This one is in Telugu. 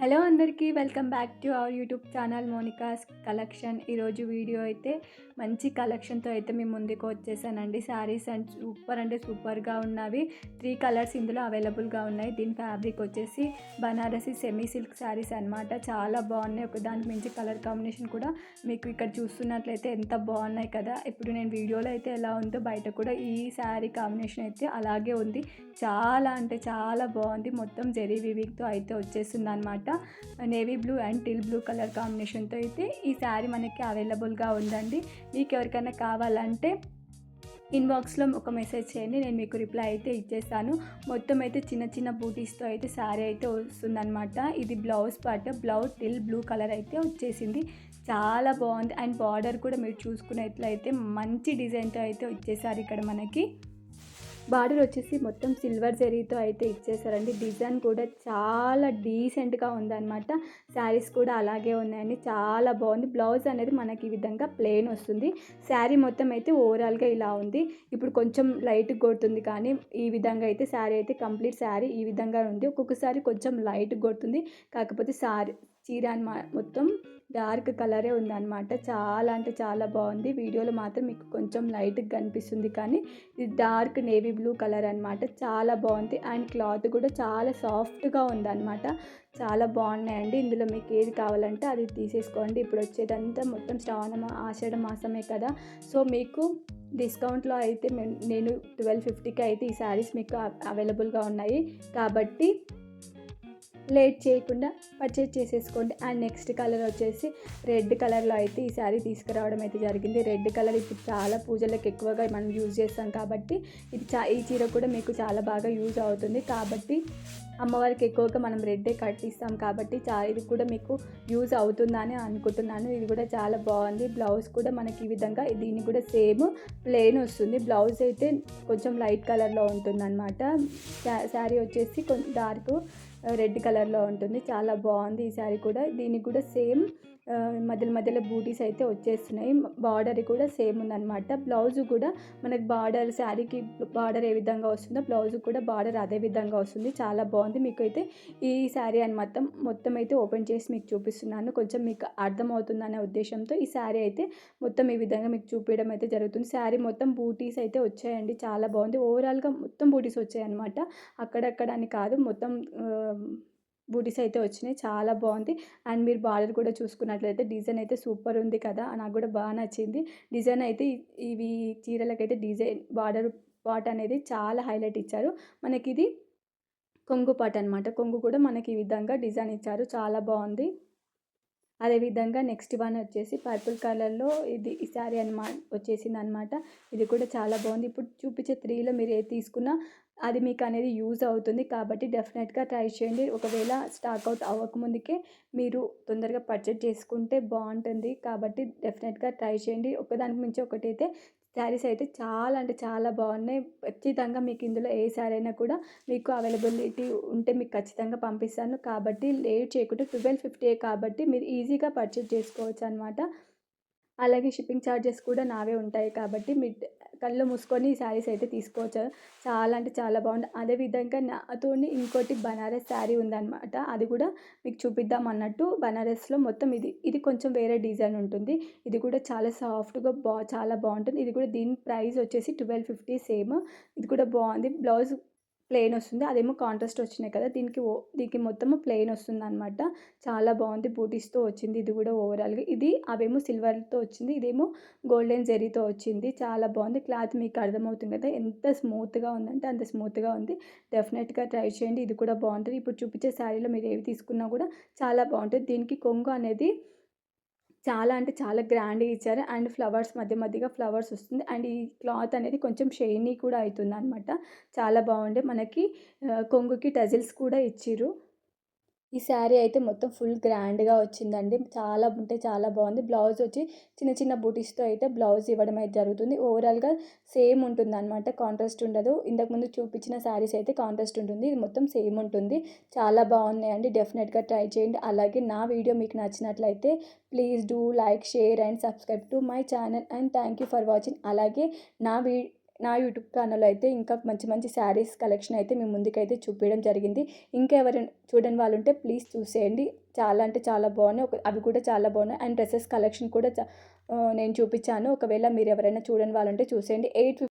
హలో అందరికీ welcome back to our YouTube channel Monica's collection. ఈరోజు వీడియో అయితే మంచి కలెక్షన్తో అయితే మేము ముందుకు వచ్చేసానండి. శారీస్ అండ్ సూపర్ అంటే సూపర్గా ఉన్నవి 3 కలర్స్ ఇందులో అవైలబుల్గా ఉన్నాయి. దీని ఫ్యాబ్రిక్ వచ్చేసి బనారసి సెమీ సిల్క్ శారీస్ అనమాట. చాలా బాగున్నాయి. ఒక దానికి మించి కలర్ కాంబినేషన్ కూడా మీకు ఇక్కడ చూస్తున్నట్లయితే ఎంత బాగున్నాయి కదా. ఇప్పుడు నేను వీడియోలో అయితే ఎలా ఉందో బయట కూడా ఈ శారీ కాంబినేషన్ అయితే అలాగే ఉంది. చాలా అంటే చాలా బాగుంది. మొత్తం జెరీ వీవింగ్తో అయితే వచ్చేసింది అనమాట. Navy blue and till blue colour కాంబినేషన్తో అయితే ఈ శారీ మనకి అవైలబుల్గా ఉందండి. మీకు ఎవరికైనా కావాలంటే ఇన్బాక్స్లో ఒక మెసేజ్ చేయండి, నేను మీకు రిప్లై అయితే ఇచ్చేస్తాను. మొత్తం అయితే చిన్న చిన్న బూటీస్తో అయితే శారీ అయితే వస్తుందన్నమాట. ఇది blouse part, blouse till blue colour అయితే వచ్చేసింది. చాలా బాగుంది. అండ్ బార్డర్ కూడా మీరు చూసుకున్నట్లయితే మంచి డిజైన్తో అయితే వచ్చేసారు. ఇక్కడ మనకి బార్డర్ వచ్చేసి మొత్తం సిల్వర్ జరీతో అయితే ఇచ్చేసారండి. డిజైన్ కూడా చాలా డీసెంట్గా ఉందన్నమాట. శారీస్ కూడా అలాగే ఉన్నాయండి. చాలా బాగుంది. బ్లౌజ్ అనేది మనకి ఈ విధంగా ప్లెయిన్ వస్తుంది. శారీ మొత్తం అయితే ఓవరాల్గా ఇలా ఉంది. ఇప్పుడు కొంచెం లైట్ కొడుతుంది, కానీ ఈ విధంగా అయితే శారీ అయితే కంప్లీట్ శారీ ఈ విధంగా ఉంది. ఒక్కొక్కసారి కొంచెం లైట్ కొడుతుంది, కాకపోతే చీర మొత్తం డార్క్ కలరే ఉందన్నమాట. చాలా అంటే చాలా బాగుంది. వీడియోలో మాత్రం మీకు కొంచెం లైట్గా కనిపిస్తుంది, కానీ ఇది డార్క్ నేవీ బ్లూ కలర్ అనమాట. చాలా బాగుంది. అండ్ క్లాత్ కూడా చాలా సాఫ్ట్గా ఉందన్నమాట. చాలా బాగున్నాయండి. ఇందులో మీకు ఏది కావాలంటే అది తీసేసుకోండి. ఇప్పుడు వచ్చేదంతా మొత్తం ఆషాఢ మాసమే కదా, సో మీకు డిస్కౌంట్లో అయితే నేను 1250కి అయితే ఈ శారీస్ మీకు అవైలబుల్గా ఉన్నాయి. కాబట్టి లేట్ చేయకుండా పర్చేజ్ చేసేసుకోండి. అండ్ నెక్స్ట్ కలర్ వచ్చేసి రెడ్ కలర్లో అయితే ఈ శారీ తీసుకురావడం అయితే జరిగింది. రెడ్ కలర్ ఇప్పుడు చాలా పూజలకు ఎక్కువగా మనం యూజ్ చేస్తాం కాబట్టి ఈ చీర కూడా మీకు చాలా బాగా యూజ్ అవుతుంది. కాబట్టి అమ్మవారికి ఎక్కువగా మనం రెడ్డే కట్టిస్తాం కాబట్టి ఇది కూడా మీకు యూజ్ అవుతుందని అనుకుంటున్నాను. ఇది కూడా చాలా బాగుంది. బ్లౌజ్ కూడా మనకి ఈ విధంగా దీన్ని కూడా సేమ్ ప్లెయిన్ వస్తుంది. బ్లౌజ్ అయితే కొంచెం లైట్ కలర్లో ఉంటుందన్నమాట. శారీ వచ్చేసి కొంచెం డార్క్ రెడ్ కలర్లో ఉంటుంది. చాలా బాగుంది ఈ శారీ కూడా. దీనికి కూడా సేమ్ మధ్యలో బూటీస్ అయితే వచ్చేస్తున్నాయి. బార్డర్ కూడా సేమ్ ఉందన్నమాట. బ్లౌజ్ కూడా మనకి బార్డర్, శారీకి బార్డర్ ఏ విధంగా వస్తుందో బ్లౌజ్ కూడా బార్డర్ అదే విధంగా వస్తుంది. చాలా బాగుంది. మీకు అయితే ఈ శారీ అని మొత్తం అయితే ఓపెన్ చేసి మీకు చూపిస్తున్నాను, కొంచెం మీకు అర్థమవుతుందనే ఉద్దేశంతో ఈ శారీ అయితే మొత్తం ఈ విధంగా మీకు చూపించడం అయితే జరుగుతుంది. శారీ మొత్తం బూటీస్ అయితే వచ్చాయండి. చాలా బాగుంది. ఓవరాల్గా మొత్తం బూటీస్ వచ్చాయన్నమాట. అక్కడక్కడ అని కాదు, మొత్తం బూటీస్ అయితే వచ్చినాయి. చాలా బాగుంది. అండ్ మీరు బార్డర్ కూడా చూసుకున్నట్లయితే డిజైన్ అయితే సూపర్ ఉంది కదా, నాకు కూడా బాగా నచ్చింది. డిజైన్ అయితే ఇవి చీరలకైతే డిజైన్ బార్డర్ పార్ట్ అనేది చాలా హైలైట్ ఇచ్చారు. మనకి ఇది కొంగు పార్ట్ అనమాట. కొంగు కూడా మనకి ఈ విధంగా డిజైన్ ఇచ్చారు. చాలా బాగుంది. అదేవిధంగా నెక్స్ట్ వన్ వచ్చేసి పర్పుల్ కలర్లో ఈ శారీ వచ్చేసింది అనమాట. ఇది కూడా చాలా బాగుంది. ఇప్పుడు చూపించే 3లో మీరు ఏది తీసుకున్నా అది మీకు అనేది యూజ్ అవుతుంది. కాబట్టి డెఫినెట్గా ట్రై చేయండి. ఒకవేళ స్టాక్ అవుట్ అవ్వకముందుకే మీరు తొందరగా పర్చేజ్ చేసుకుంటే బాగుంటుంది. కాబట్టి డెఫినెట్గా ట్రై చేయండి. ఒకదానికి మించి ఒకటైతే శారీస్ అయితే చాలా అంటే చాలా బాగున్నాయి. ఖచ్చితంగా మీకు ఇందులో ఏ శారీ అయినా కూడా మీకు అవైలబిలిటీ ఉంటే మీకు ఖచ్చితంగా పంపిస్తాను. కాబట్టి లేట్ చేయకుండా 1250 కాబట్టి మీరు ఈజీగా పర్చేజ్ చేసుకోవచ్చు అనమాట. అలాగే షిప్పింగ్ ఛార్జెస్ కూడా నావే ఉంటాయి. కాబట్టి మీరు కళ్ళు మూసుకొని ఈ శారీస్ అయితే తీసుకోవచ్చు. చాలా అంటే చాలా బాగుంది. అదేవిధంగా నాతోని ఇంకోటి బనారస్ శారీ ఉందన్నమాట. అది కూడా మీకు చూపిద్దాం అన్నట్టు. బనారస్లో మొత్తం ఇది కొంచెం వేరే డిజైన్ ఉంటుంది. ఇది కూడా చాలా సాఫ్ట్గా చాలా బాగుంటుంది. ఇది కూడా దీని ప్రైస్ వచ్చేసి 1250 సేమ్. ఇది కూడా బాగుంది. బ్లౌజ్ ప్లెయిన్ వస్తుంది. అదేమో కాంట్రాస్ట్ వచ్చినాయి కదా, దీనికి మొత్తము ప్లెయిన్ వస్తుందన్నమాట. చాలా బాగుంది. బూటీస్తో వచ్చింది. ఇది కూడా ఓవరాల్గా అవేమో సిల్వర్తో వచ్చింది, ఇదేమో గోల్డెన్ జెరీతో వచ్చింది. చాలా బాగుంది. క్లాత్ మీకు అర్థమవుతుంది కదా ఎంత స్మూత్గా ఉందంటే అంత స్మూత్గా ఉంది. డెఫినెట్గా ట్రై చేయండి. ఇది కూడా బాగుంటుంది. ఇప్పుడు చూపించే శారీలో మీరు ఏవి తీసుకున్నా కూడా చాలా బాగుంటుంది. దీనికి కొంగు అనేది చాలా అంటే చాలా గ్రాండ్‌గా ఇచ్చారు. అండ్ ఫ్లవర్స్ మధ్యగా ఫ్లవర్స్ వస్తుంది. అండ్ ఈ క్లాత్ అనేది కొంచెం షైనీ కూడా అయితుందనమాట. చాలా బాగుండే. మనకి కొంగుకి టజిల్స్ కూడా ఇచ్చిర్రు. ఈ శారీ అయితే మొత్తం ఫుల్ గ్రాండ్‌గా వచ్చిందండి. చాలా అంటే చాలా బాగుంది. బ్లౌజ్ వచ్చి చిన్న చిన్న బూటీస్‌తో అయితే బ్లౌజ్ ఇవ్వడం అయితే జరుగుతుంది. ఓవరాల్‌గా సేమ్ ఉంటుందన్నమాట. కాంట్రాస్ట్ ఉండదు. ఇంతకుముందు చూపించిన శారీస్ అయితే కాంట్రాస్ట్ ఉంటుంది. ఇది మొత్తం సేమ్ ఉంటుంది. చాలా బాగున్నాయండి. డెఫినెట్‌గా ట్రై చేయండి. అలాగే నా వీడియో మీకు నచ్చినట్లయితే please do like, share and subscribe to my channel. And thank you for watching. అలాగే నా నా యూట్యూబ్ ఛానల్ అయితే ఇంకా మంచి మంచి శారీస్ కలెక్షన్ అయితే మీ ముందుకైతే చూపించడం జరిగింది. ఇంకా ఎవరైనా చూడని వాళ్ళు ఉంటే ప్లీజ్ చూసేయండి. చాలా అంటే చాలా బాగున్నాయి. అవి కూడా చాలా బాగున్నాయి. అండ్ డ్రెస్సెస్ కలెక్షన్ కూడా నేను చూపించాను. ఒకవేళ మీరు ఎవరైనా చూడని వాళ్ళు ఉంటే చూసేయండి.